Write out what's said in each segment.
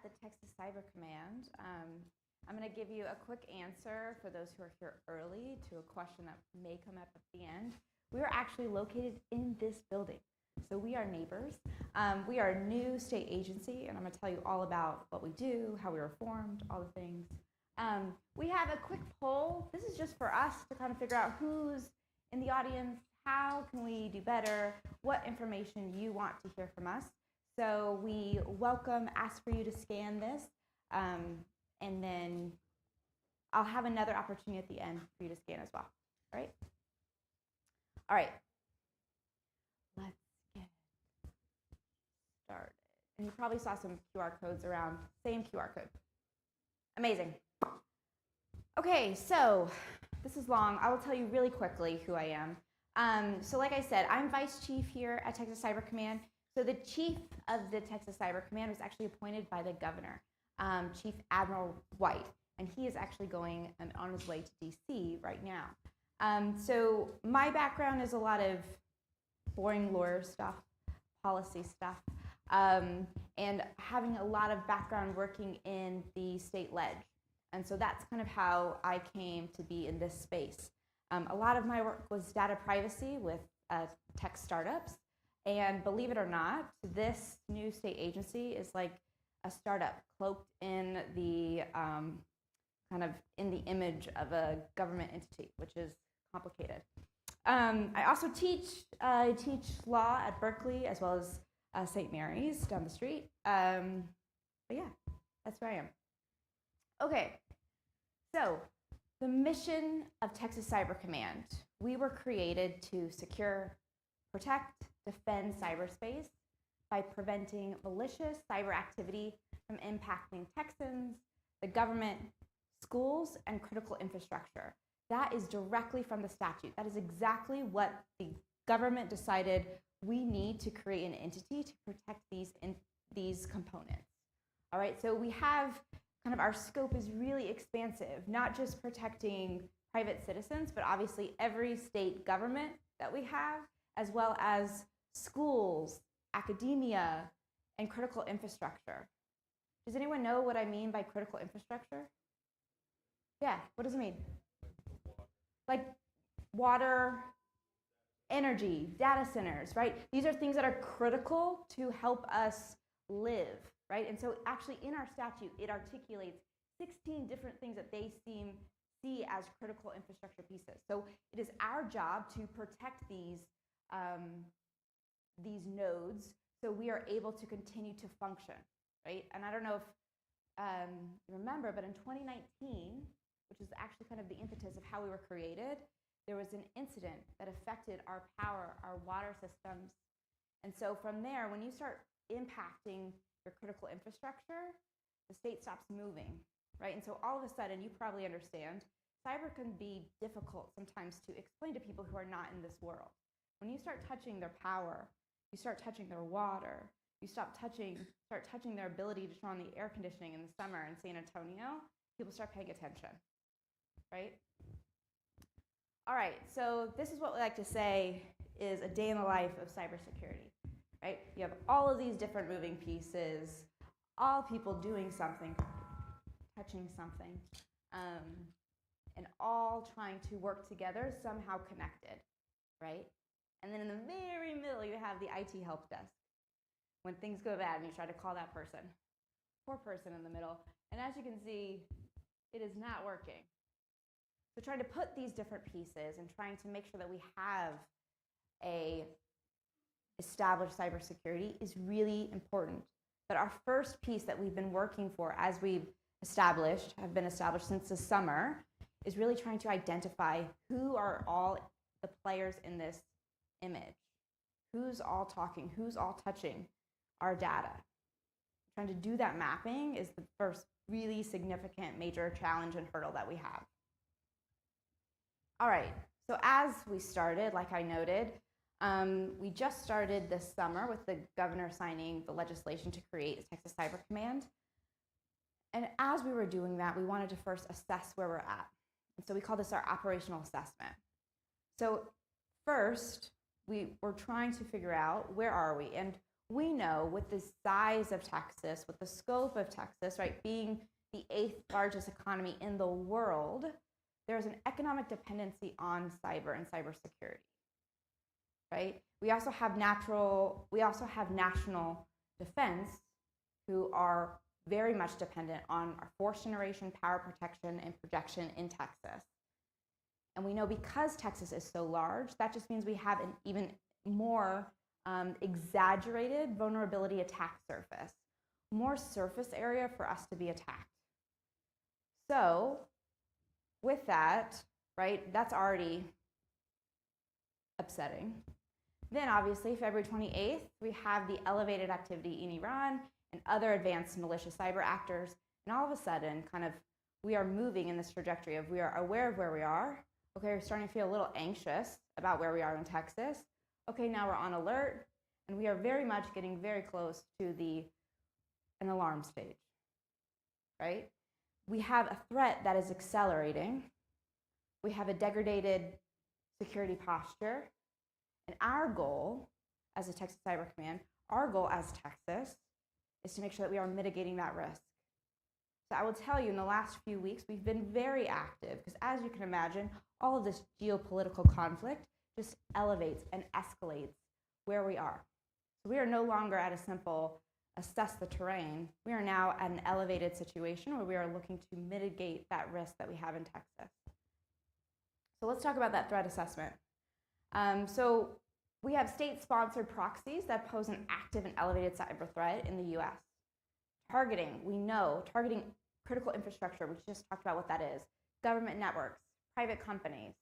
the Texas Cyber Command. I'm going to give you a quick answer for those who are here early to a question that may come up at the end. We are actually located in this building, so we are neighbors. We are a new state agency, and I'm going to tell you all about what we do, how we were formed, all the things. We have a quick poll. This is just for us to kind of figure out who's in the audience, how can we do better, what information you want to hear from us. So we ask for you to scan this, and then I'll have another opportunity at the end for you to scan as well. All right? All right. Let's get started. And you probably saw some QR codes around. Same QR code. Amazing. Okay, so this is long. I will tell you really quickly who I am. So like I said, I'm Vice Chief here at Texas Cyber Command. So the Chief of the Texas Cyber Command was actually appointed by the governor, Chief Admiral White, and he is actually going on his way to DC right now. So my background is a lot of boring lawyer stuff, policy stuff, and having a lot of background working in the state ledge. And so that's kind of how I came to be in this space. A lot of my work was data privacy with tech startups. And believe it or not, this new state agency is like a startup cloaked in the kind of in the image of a government entity, which is complicated. I also teach law at Berkeley as well as St. Mary's down the street. But yeah, that's where I am. Okay, so the mission of Texas Cyber Command, we were created to secure, protect, defend cyberspace by preventing malicious cyber activity from impacting Texans, the government, schools, and critical infrastructure. That is directly from the statute. That is exactly what the government decided we need to create an entity to protect these components. All right, so we have kind of our scope is really expansive, not just protecting private citizens, but obviously every state government that we have, as well as schools, academia, and critical infrastructure. Does anyone know what I mean by critical infrastructure? Yeah, what does it mean? Like water, energy, data centers, right? These are things that are critical to help us live, right? And so actually in our statute, it articulates 16 different things that they see as critical infrastructure pieces. So it is our job to protect these nodes so we are able to continue to function, right? And I don't know if you remember, but in 2019, which is actually kind of the impetus of how we were created, there was an incident that affected our power, our water systems. And so from there, when you start impacting your critical infrastructure, the state stops moving, right? And so all of a sudden, you probably understand, cyber can be difficult sometimes to explain to people who are not in this world. When you start touching their power, you start touching their water, you start touching their ability to turn on the air conditioning in the summer in San Antonio, people start paying attention, right? All right, so this is what we like to say is a day in the life of cybersecurity, right? You have all of these different moving pieces, all people doing something, touching something, and all trying to work together, somehow connected, right? And then in the very middle, you have the IT help desk. When things go bad and you try to call that person, poor person in the middle. And as you can see, it is not working. So trying to put these different pieces and trying to make sure that we have a established cybersecurity is really important. But our first piece that we've been working for as we've have been established since the summer, is really trying to identify who are all the players in this image. Who's all talking, who's all touching our data. Trying to do that mapping is the first really significant major challenge and hurdle that we have. All right, so as we started, like I noted, we just started this summer with the governor signing the legislation to create a Texas Cyber Command. And as we were doing that, we wanted to first assess where we're at. And so we call this our operational assessment. So first, we were trying to figure out where are we, and We know with the size of Texas, with the scope of Texas, right, being the 8th largest economy in the world, there's an economic dependency on cyber and cybersecurity, right? We also have national defense who are very much dependent on our fourth generation power protection and projection in Texas. And we know because Texas is so large, that just means we have an even more exaggerated vulnerability attack surface, more surface area for us to be attacked. So with that, right, that's already upsetting. Then obviously February 28th, we have the elevated activity in Iran and other advanced malicious cyber actors. And all of a sudden, kind of, we are moving in this trajectory of we are aware of where we are. Okay, we're starting to feel a little anxious about where we are in Texas. Okay, now we're on alert, and we are very much getting very close to an alarm stage, right? We have a threat that is accelerating. We have a degraded security posture. And our goal as a Texas Cyber Command, our goal as Texas, is to make sure that we are mitigating that risk. So I will tell you, in the last few weeks, we've been very active because, as you can imagine, all of this geopolitical conflict just elevates and escalates where we are. So we are no longer at a simple assess the terrain. We are now at an elevated situation where we are looking to mitigate that risk that we have in Texas. So let's talk about that threat assessment. So we have state-sponsored proxies that pose an active and elevated cyber threat in the US. Targeting critical infrastructure, we just talked about what that is, government networks, private companies.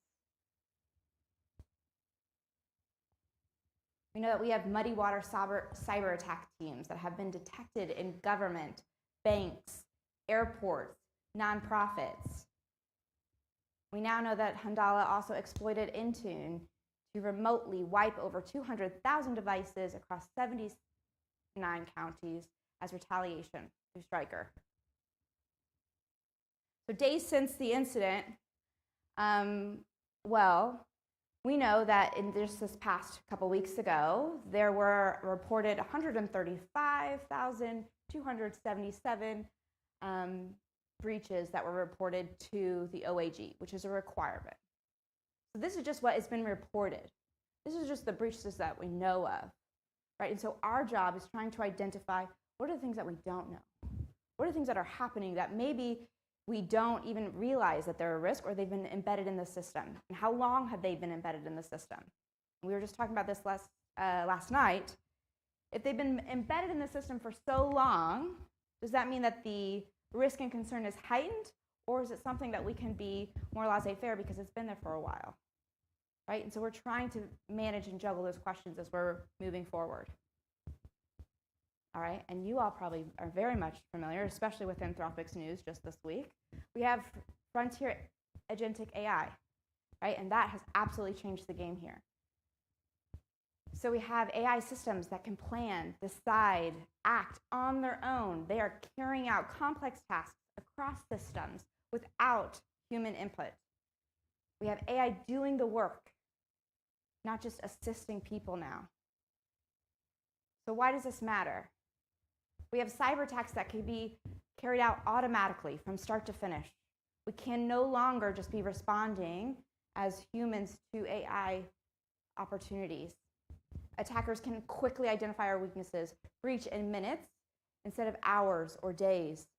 We know that we have muddy water cyber attack teams that have been detected in government, banks, airports, nonprofits. We now know that Handala also exploited Intune to remotely wipe over 200,000 devices across 79 counties as retaliation through Stryker. So days since the incident, we know that in just this past couple weeks ago, there were reported 135,277 breaches that were reported to the OAG, which is a requirement. So this is just what has been reported. This is just the breaches that we know of, right? And so our job is trying to identify what are the things that we don't know? What are the things that are happening that maybe we don't even realize that they're a risk or they've been embedded in the system? And how long have they been embedded in the system? We were just talking about this last night. If they've been embedded in the system for so long, does that mean that the risk and concern is heightened? Or is it something that we can be more laissez-faire because it's been there for a while, right? And so we're trying to manage and juggle those questions as we're moving forward. All right, and you all probably are very much familiar, especially with Anthropic's news just this week. We have frontier agentic AI, right? And that has absolutely changed the game here. So we have AI systems that can plan, decide, act on their own. They are carrying out complex tasks across systems without human input. We have AI doing the work, not just assisting people now. So why does this matter? We have cyber attacks that can be carried out automatically from start to finish. We can no longer just be responding as humans to AI opportunities. Attackers can quickly identify our weaknesses, breach in minutes instead of hours or days.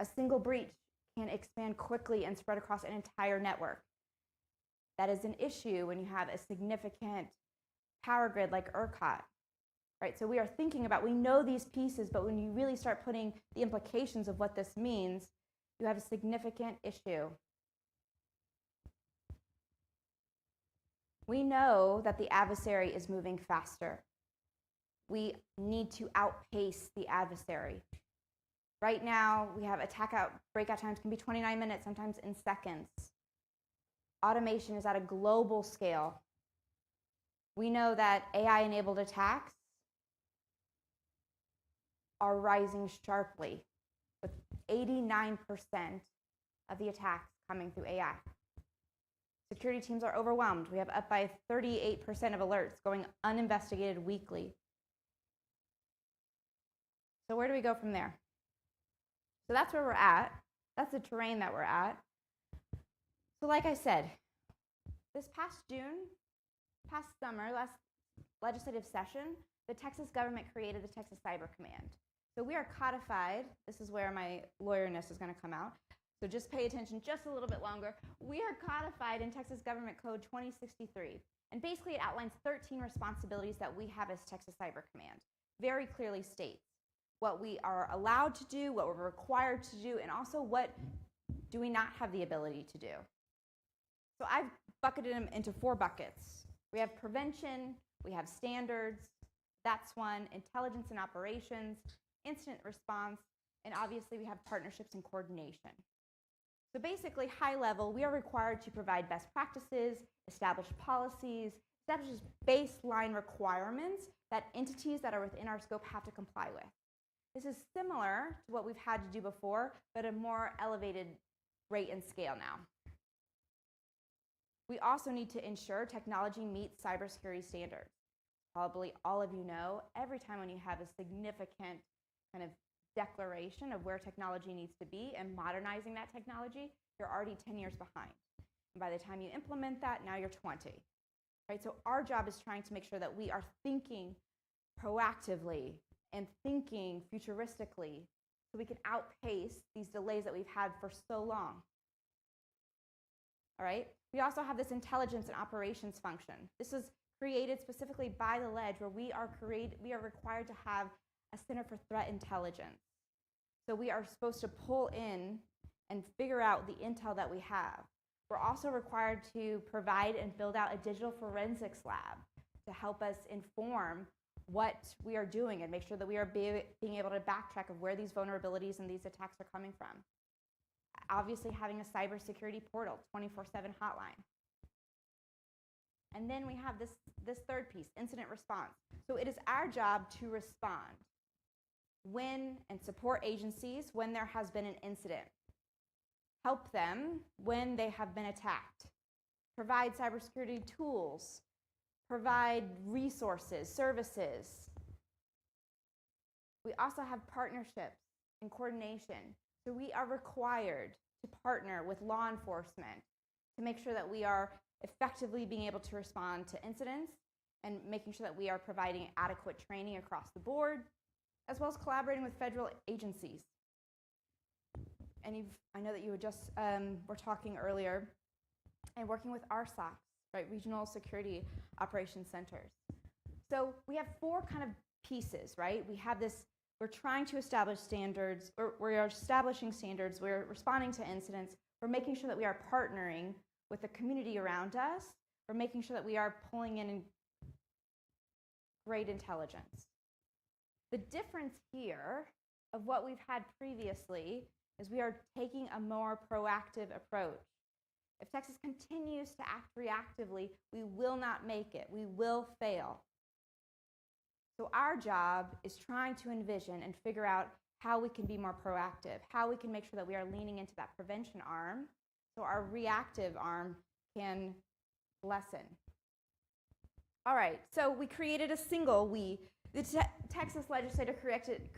A single breach can expand quickly and spread across an entire network. That is an issue when you have a significant power grid like ERCOT, right? So we are thinking about, we know these pieces, but when you really start putting the implications of what this means, you have a significant issue. We know that the adversary is moving faster. We need to outpace the adversary. Right now, we have breakout times can be 29 minutes, sometimes in seconds. Automation is at a global scale. We know that AI-enabled attacks are rising sharply, with 89% of the attacks coming through AI. Security teams are overwhelmed. We have up by 38% of alerts going uninvestigated weekly. So where do we go from there? So that's where we're at. That's the terrain that we're at. So like I said, this past summer, last legislative session, the Texas government created the Texas Cyber Command. So we are codified. This is where my lawyerness is going to come out. So just pay attention just a little bit longer. We are codified in Texas Government Code 2063. And basically it outlines 13 responsibilities that we have as Texas Cyber Command. Very clearly states what we are allowed to do, what we're required to do, and also what do we not have the ability to do. So I've bucketed them into 4 buckets. We have prevention, we have standards, that's one, intelligence and operations, incident response, and obviously we have partnerships and coordination. So basically, high level, we are required to provide best practices, establish policies, establish baseline requirements that entities that are within our scope have to comply with. This is similar to what we've had to do before, but a more elevated rate and scale now. We also need to ensure technology meets cybersecurity standards. Probably all of you know, every time when you have a significant kind of declaration of where technology needs to be and modernizing that technology, you're already 10 years behind. And by the time you implement that, now you're 20. Right? So our job is trying to make sure that we are thinking proactively and thinking futuristically so we can outpace these delays that we've had for so long. All right? We also have this intelligence and operations function. This is created specifically by the ledge where we are required to have a Center for Threat Intelligence. So we are supposed to pull in and figure out the intel that we have. We're also required to provide and build out a digital forensics lab to help us inform what we are doing and make sure that we are being able to backtrack of where these vulnerabilities and these attacks are coming from. Obviously having a cybersecurity portal, 24/7 hotline. And then we have this third piece, incident response. So it is our job to respond when and support agencies when there has been an incident. Help them when they have been attacked. Provide cybersecurity tools. Provide resources, services. We also have partnerships and coordination. So we are required to partner with law enforcement to make sure that we are effectively being able to respond to incidents and making sure that we are providing adequate training across the board, as well as collaborating with federal agencies. And I know that you were talking earlier, and working with RSOCs, right, Regional Security Operations Centers. So we have 4 kind of pieces, right? We have this, we're trying to establish standards, or we are establishing standards, we're responding to incidents, we're making sure that we are partnering with the community around us, we're making sure that we are pulling in great intelligence. The difference here of what we've had previously is we are taking a more proactive approach. If Texas continues to act reactively, we will not make it. We will fail. So our job is trying to envision and figure out how we can be more proactive, how we can make sure that we are leaning into that prevention arm so our reactive arm can lessen. All right, so we created the Texas legislature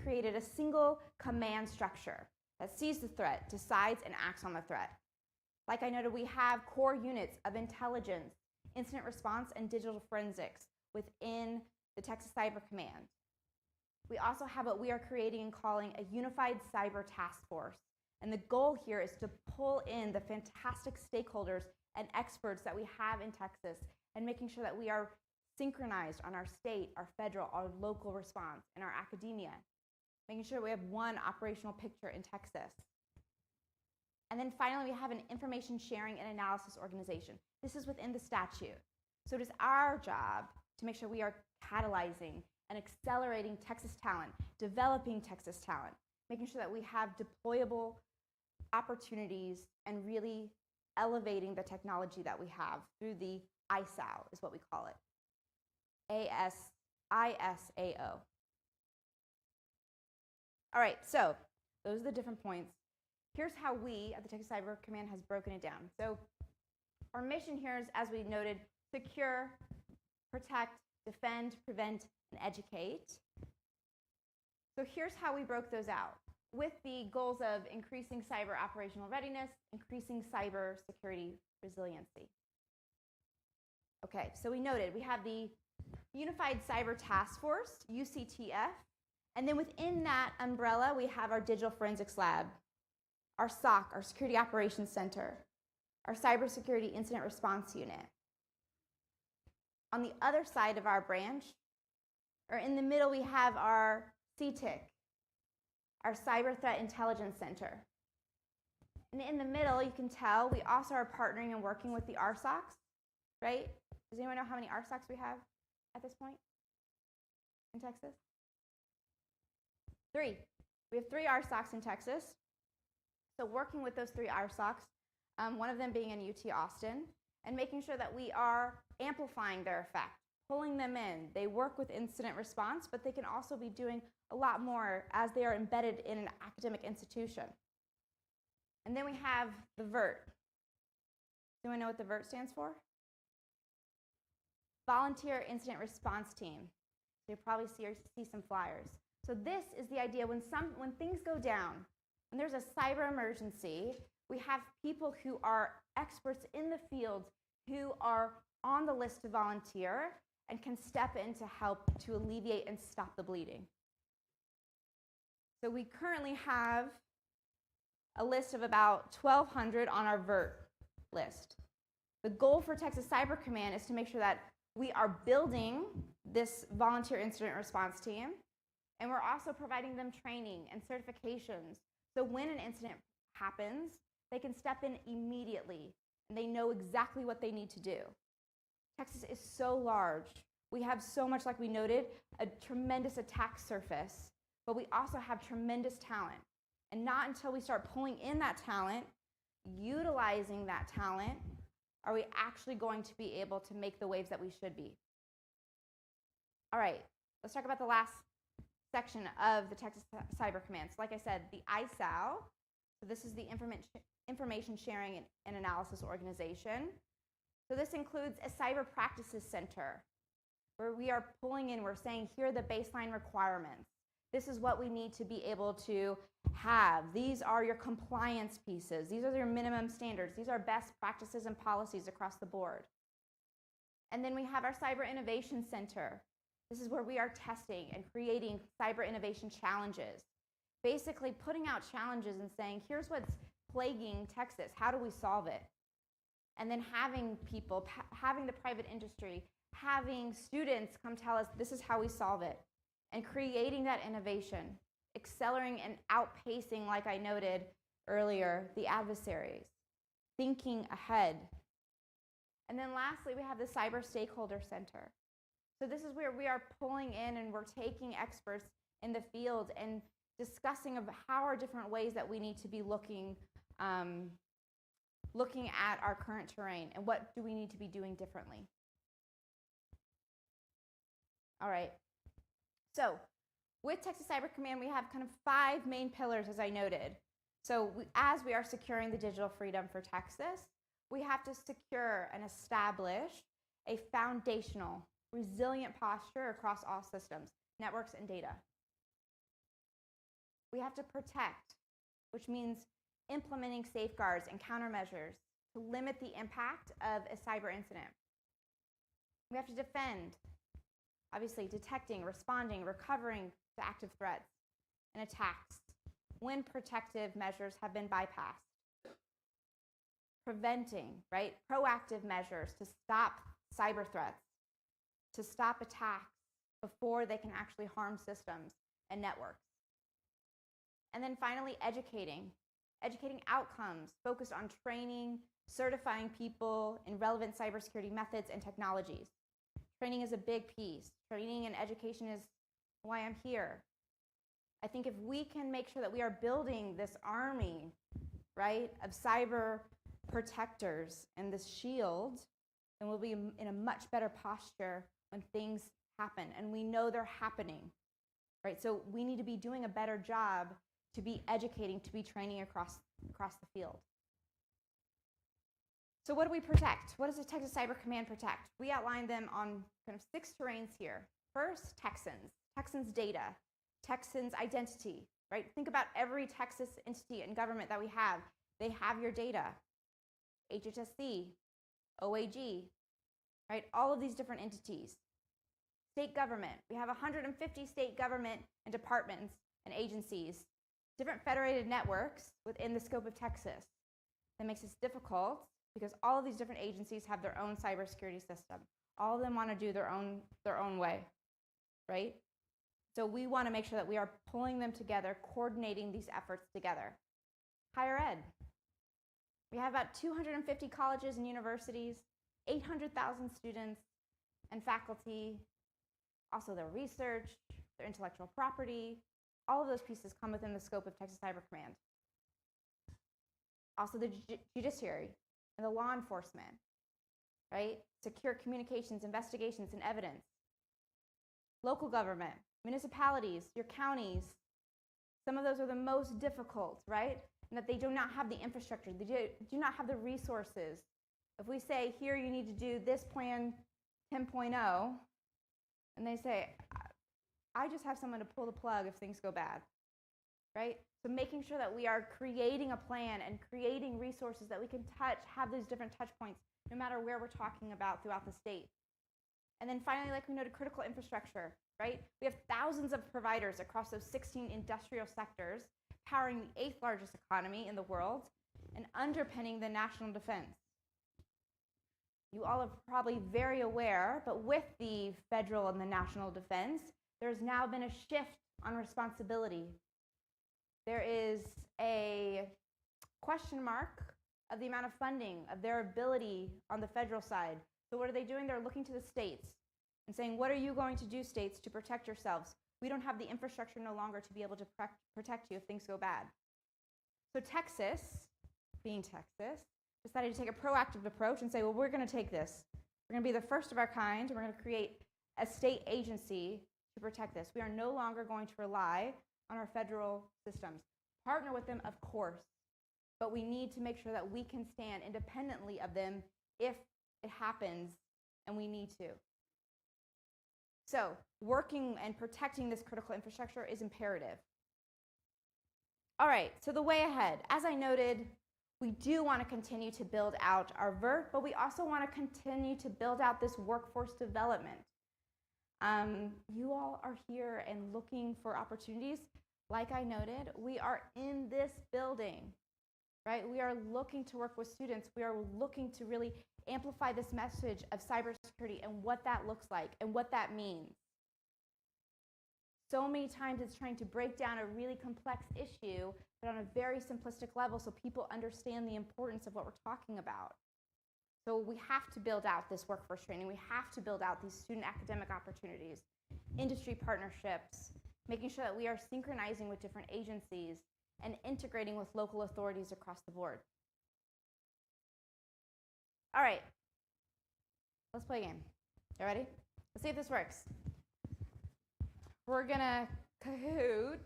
created a single command structure that sees the threat, decides, and acts on the threat. Like I noted, we have core units of intelligence, incident response, and digital forensics within the Texas Cyber Command. We also have what we are creating and calling a unified cyber task force. And the goal here is to pull in the fantastic stakeholders and experts that we have in Texas and making sure that we are synchronized on our state, our federal, our local response, and our academia, making sure we have one operational picture in Texas. And then finally, we have an information sharing and analysis organization. This is within the statute. So it is our job to make sure we are catalyzing and accelerating Texas talent, developing Texas talent, making sure that we have deployable opportunities and really elevating the technology that we have through the ISAO is what we call it. ISAO. All right, so those are the different points. Here's how we at the Texas Cyber Command has broken it down. So our mission here is, as we noted, secure, protect, defend, prevent, and educate. So here's how we broke those out, with the goals of increasing cyber operational readiness, increasing cyber security resiliency. Okay, so we noted we have the Unified Cyber Task Force, UCTF, and then within that umbrella, we have our Digital Forensics Lab, our SOC, our Security Operations Center, our Cybersecurity Incident Response Unit. On the other side of our branch, or in the middle, we have our CTIC, our Cyber Threat Intelligence Center. And in the middle, you can tell, we also are partnering and working with the RSOCs, right? Does anyone know how many RSOCs we have at this point in Texas? 3. We have 3 RSOCs in Texas. So working with those 3 RSOCs, one of them being in UT Austin, and making sure that we are amplifying their effect, pulling them in. They work with incident response, but they can also be doing a lot more as they are embedded in an academic institution. And then we have the VERT. Do anyone know what the VERT stands for? Volunteer Incident Response Team. So you probably see some flyers. So this is the idea when things go down, when there's a cyber emergency, we have people who are experts in the field who are on the list to volunteer and can step in to help to alleviate and stop the bleeding. So we currently have a list of about 1,200 on our VERT list. The goal for Texas Cyber Command is to make sure that we are building this volunteer incident response team, and we're also providing them training and certifications. So when an incident happens, they can step in immediately, and they know exactly what they need to do. Texas is so large. We have so much, like we noted, a tremendous attack surface, but we also have tremendous talent. And not until we start pulling in that talent, utilizing that talent, are we actually going to be able to make the waves that we should be. All right, let's talk about the last section of the Texas Cyber Command. So like I said, the ISAO, so this is the Information Sharing and Analysis Organization. So this includes a Cyber Practices Center, where we are pulling in, we're saying, here are the baseline requirements. This is what we need to be able to have. These are your compliance pieces. These are your minimum standards. These are best practices and policies across the board. And then we have our Cyber Innovation Center. This is where we are testing and creating cyber innovation challenges. Basically putting out challenges and saying, here's what's plaguing Texas. How do we solve it? And then having people, having the private industry, having students come tell us this is how we solve it. And creating that innovation, accelerating and outpacing, like I noted earlier, the adversaries, thinking ahead. And then lastly, we have the Cyber Stakeholder Center. So this is where we are pulling in and we're taking experts in the field and discussing of how are different ways that we need to be looking at our current terrain and what do we need to be doing differently. All right. So with Texas Cyber Command, we have kind of 5 main pillars, as I noted. So as we are securing the digital freedom for Texas, we have to secure and establish a foundational, resilient posture across all systems, networks, and data. We have to protect, which means implementing safeguards and countermeasures to limit the impact of a cyber incident. We have to defend, obviously detecting, responding, recovering to active threats and attacks when protective measures have been bypassed. Preventing, right? Proactive measures to stop cyber threats, to stop attacks before they can actually harm systems and networks. And then finally, educating outcomes focused on training, certifying people in relevant cybersecurity methods and technologies. Training is a big piece. Training and education is why I'm here. I think if we can make sure that we are building this army, right, of cyber protectors and this shield, then we'll be in a much better posture when things happen. And we know they're happening, right? So we need to be doing a better job to be educating, to be training across the field. So what do we protect? What does the Texas Cyber Command protect? We outlined them on kind of 6 terrains here. First, Texans data. Texans' identity, right? Think about every Texas entity and government that we have. They have your data. HHSC, OAG, right? All of these different entities. State government. We have 150 state government and departments and agencies, different federated networks within the scope of Texas. That makes this difficult because all of these different agencies have their own cybersecurity system. All of them want to do their own way, right? So we want to make sure that we are pulling them together, coordinating these efforts together. Higher ed. We have about 250 colleges and universities, 800,000 students and faculty, also their research, their intellectual property. All of those pieces come within the scope of Texas Cyber Command. Also the judiciary and the law enforcement, right? Secure communications, investigations, and evidence. Local government, municipalities, your counties. Some of those are the most difficult, right? And that they do not have the infrastructure. They do not have the resources. If we say, here you need to do this plan 10.0, and they say, I just have someone to pull the plug if things go bad, right? So making sure that we are creating a plan and creating resources that we can have those different touch points, no matter where we're talking about throughout the state. And then finally, like we noted, critical infrastructure, right? We have thousands of providers across those 16 industrial sectors, powering the 8th largest economy in the world and underpinning the national defense. You all are probably very aware, but with the federal and the national defense, there's now been a shift on responsibility. There is a question mark of the amount of funding, of their ability on the federal side. So what are they doing? They're looking to the states and saying, what are you going to do, states, to protect yourselves? We don't have the infrastructure no longer to be able to protect you if things go bad. So Texas, being Texas, decided to take a proactive approach and say, well, we're going to take this. We're going to be the first of our kind, and we're going to create a state agency to protect this. We are no longer going to rely on our federal systems. Partner with them, of course, but we need to make sure that we can stand independently of them if it happens and we need to. So working and protecting this critical infrastructure is imperative. All right, so the way ahead. As I noted, we do want to continue to build out our VERT, but we also want to continue to build out this workforce development. You all are here and looking for opportunities. Like I noted, we are in this building, right? We are looking to work with students. We are looking to really amplify this message of cybersecurity and what that looks like and what that means. So many times it's trying to break down a really complex issue, but on a very simplistic level so people understand the importance of what we're talking about. So we have to build out this workforce training. We have to build out these student academic opportunities, industry partnerships, making sure that we are synchronizing with different agencies and integrating with local authorities across the board. All right, let's play a game. You ready? Let's see if this works. We're gonna Kahoot.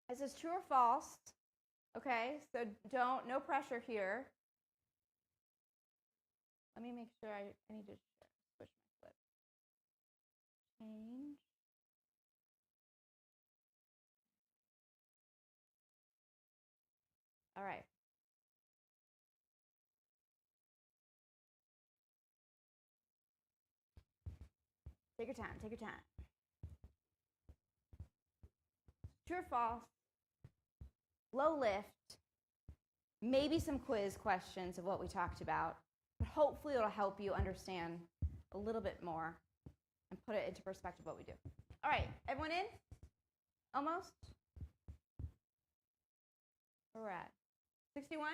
This is true or false. Okay, so no pressure here. Let me make sure I need to switch my flip. Change. All right. Take your time, take your time. True or false? Low lift, maybe some quiz questions of what we talked about, but hopefully it'll help you understand a little bit more and put it into perspective what we do. All right, everyone in? Almost? Where we're at? 61?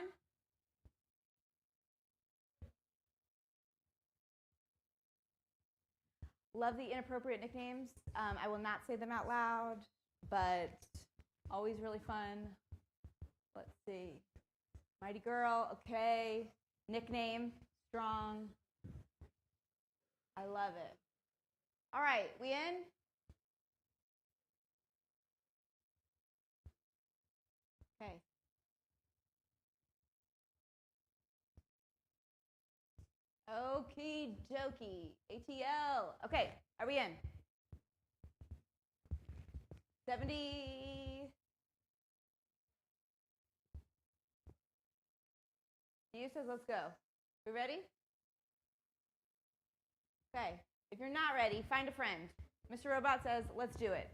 Love the inappropriate nicknames. I will not say them out loud, but always really fun. Let's see. Mighty Girl, okay. Nickname, strong. I love it. All right, we in? Okay. Okie dokie. ATL. Okay, are we in? 70. You says let's go. We ready? Okay. If you're not ready, find a friend. Mr. Robot says, let's do it.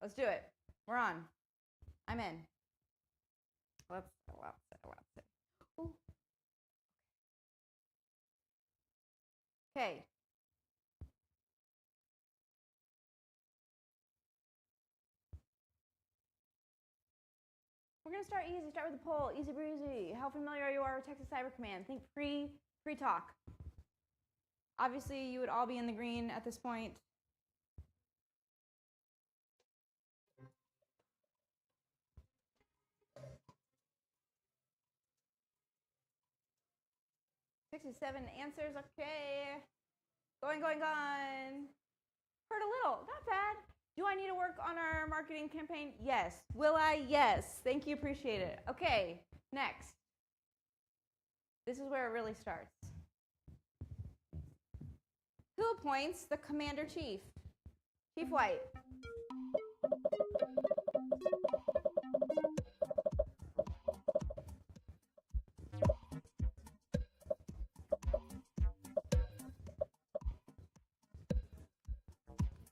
Let's do it. We're on. I'm in. Let's it. Ooh. Okay. We're going to start easy. Start with the poll. Easy breezy. How familiar you are with Texas Cyber Command? Think pre-talk. Obviously, you would all be in the green at this point. Sixty-seven answers. Okay. Going. Heard a little. Not bad. Do I need to work on our marketing campaign? Yes. Will I? Yes. Thank you. Appreciate it. Okay. Next. This is where it really starts. Who appoints the commander-chief? Chief White.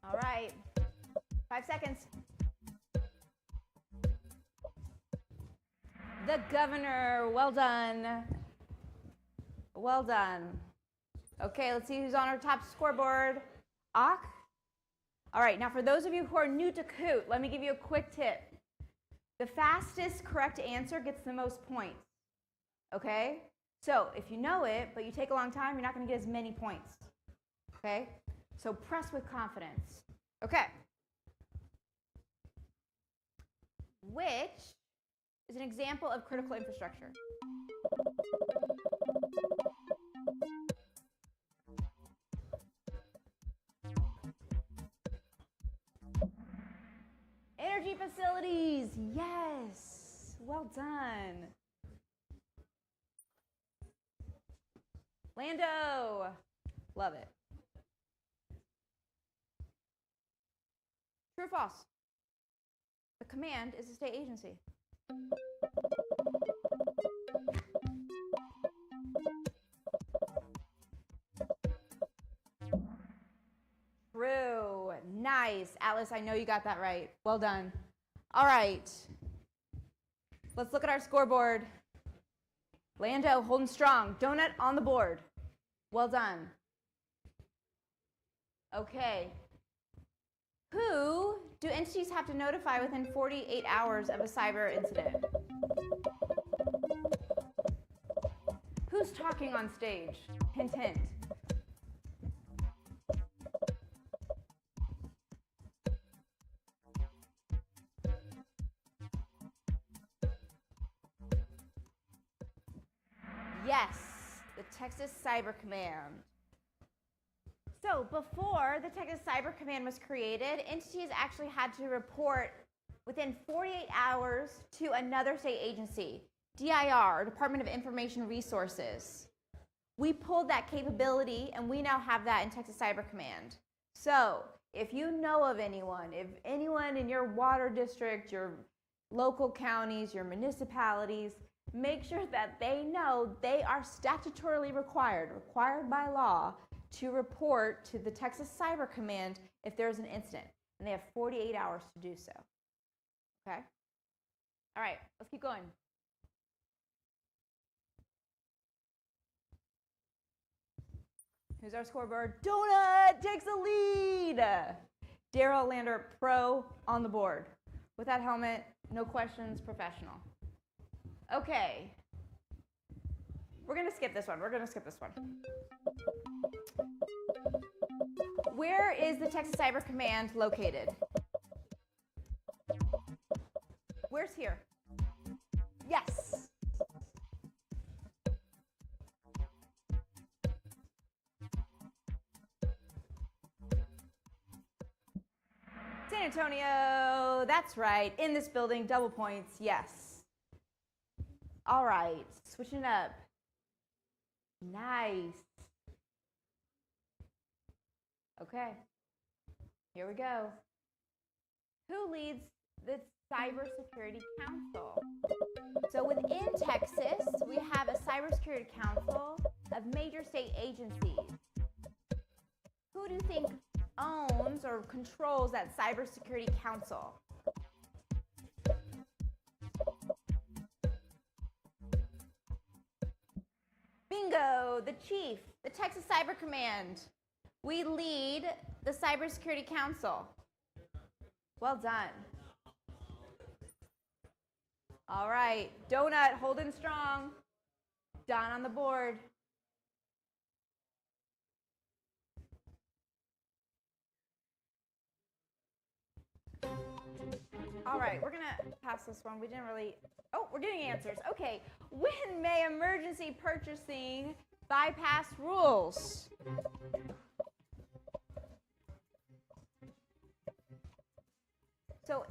All right. 5 seconds. The governor. Well done. Well done. Okay, let's see who's on our top scoreboard. All right, now for those of you who are new to Kahoot, let me give you a quick tip. The fastest correct answer gets the most points. Okay? So if you know it, but you take a long time, you're not going to get as many points. Okay? So press with confidence. Okay. Which is an example of critical infrastructure? Energy facilities. Yes. Well done. Lando. Love it. True or false? The command is a state agency. True. Nice. Alice, I know you got that right. Well done. All right. Let's look at our scoreboard. Lando holding strong. Donut on the board. Well done. Okay. Who do entities have to notify within 48 hours of a cyber incident? Who's talking on stage? Hint, hint. Yes, the Texas Cyber Command. So before the Texas Cyber Command was created, entities actually had to report within 48 hours to another state agency, DIR, Department of Information Resources. We pulled that capability, and we now have that in Texas Cyber Command. So if you know of anyone, if anyone in your water district, your local counties, your municipalities, make sure that they know they are statutorily required by law, to report to the Texas Cyber Command if there's an incident. And they have 48 hours to do so. Okay? All right, let's keep going. Here's our scoreboard. Donut takes the lead. Daryl Lander, pro, on the board. With that helmet, no questions, professional. Okay. We're going to skip this one. Where is the Texas Cyber Command located? Where's here? Yes. San Antonio, that's right. In this building, double points, yes. All right, switching it up. Nice. Okay, here we go. Who leads the Cybersecurity Council? So within Texas, we have a Cybersecurity Council of major state agencies. Who do you think owns or controls that Cybersecurity Council? Bingo, the chief, the Texas Cyber Command. We lead the Cybersecurity Council. Well done. All right, Donut holding strong. Don on the board. All right, we're gonna pass this one. We didn't really, oh, we're getting answers. Okay, when may emergency purchasing bypass rules? So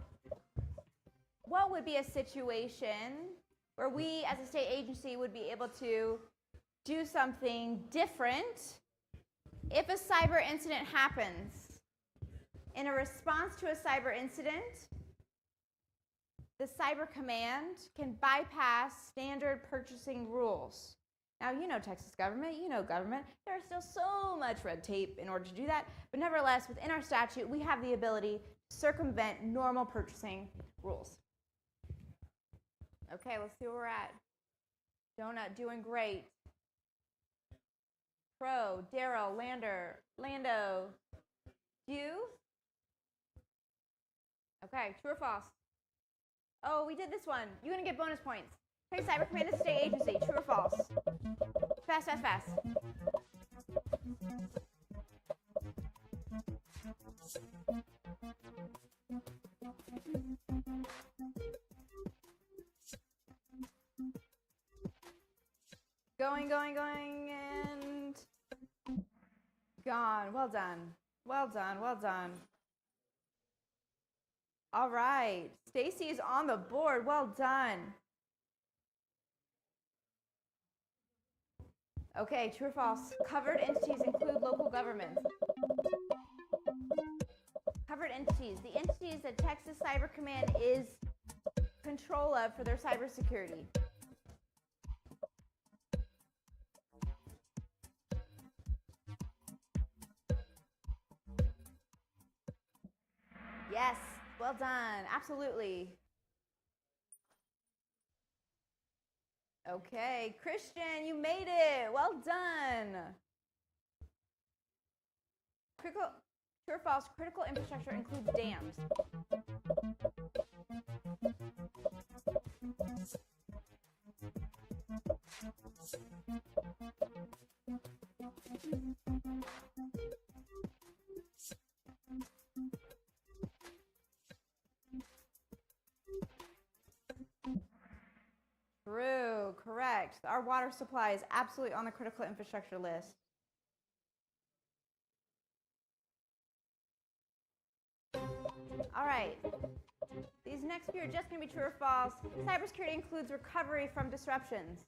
what would be a situation where we as a state agency would be able to do something different if a cyber incident happens? In a response to a cyber incident, the Cyber Command can bypass standard purchasing rules. Now, you know Texas government, you know government. There's still so much red tape in order to do that, but nevertheless, within our statute, we have the ability to circumvent normal purchasing rules. Okay, let's see where we're at. Donut doing great. Pro, Daryl, Lando, you? Okay, true or false? Oh, we did this one. You're going to get bonus points. Texas Cyber Command is a state agency. True or false? Fast, fast, fast. Going, and gone. Well done. Well done, well done. All right, Stacy is on the board. Well done. Okay, true or false? Covered entities include local governments. Covered entities, the entities that Texas Cyber Command is control of for their cybersecurity. Yes. Well done. Absolutely. Okay, Christian, you made it. Well done. True or false, critical infrastructure includes dams. True, correct. Our water supply is absolutely on the critical infrastructure list. All right. These next few are just going to be true or false. Cybersecurity includes recovery from disruptions.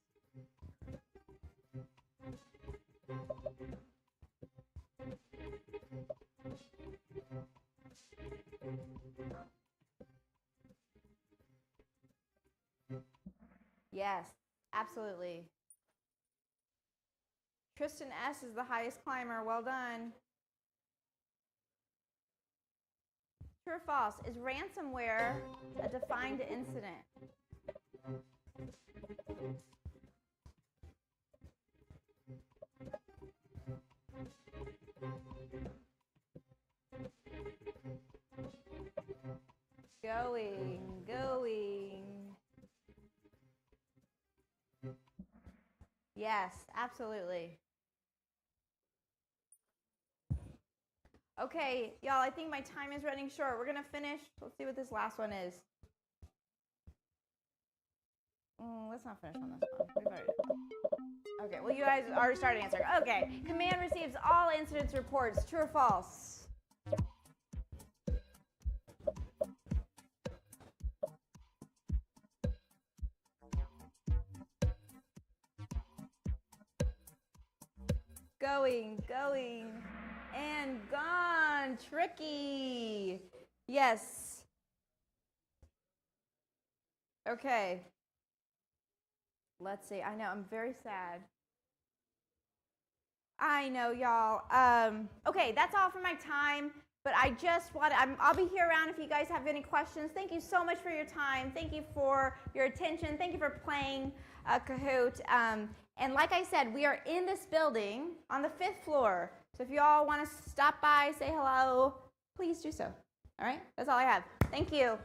Yes, absolutely. Tristan S. is the highest climber. Well done. True or false? Is ransomware a defined incident? Going. Yes, absolutely. Okay, y'all, I think my time is running short. We're going to finish. Let's see what this last one is. Let's not finish on this one. Okay, well, you guys already started answering. Okay, command receives all incidents reports. True or false? going, and gone. Tricky. Yes. Okay. Let's see. I know, I'm very sad. I know, y'all. Okay, that's all for my time. But I just want to, I'll be here around if you guys have any questions. Thank you so much for your time. Thank you for your attention. Thank you for playing Kahoot. And like I said, we are in this building on the 5th floor. So if you all want to stop by, say hello, please do so. All right? That's all I have. Thank you.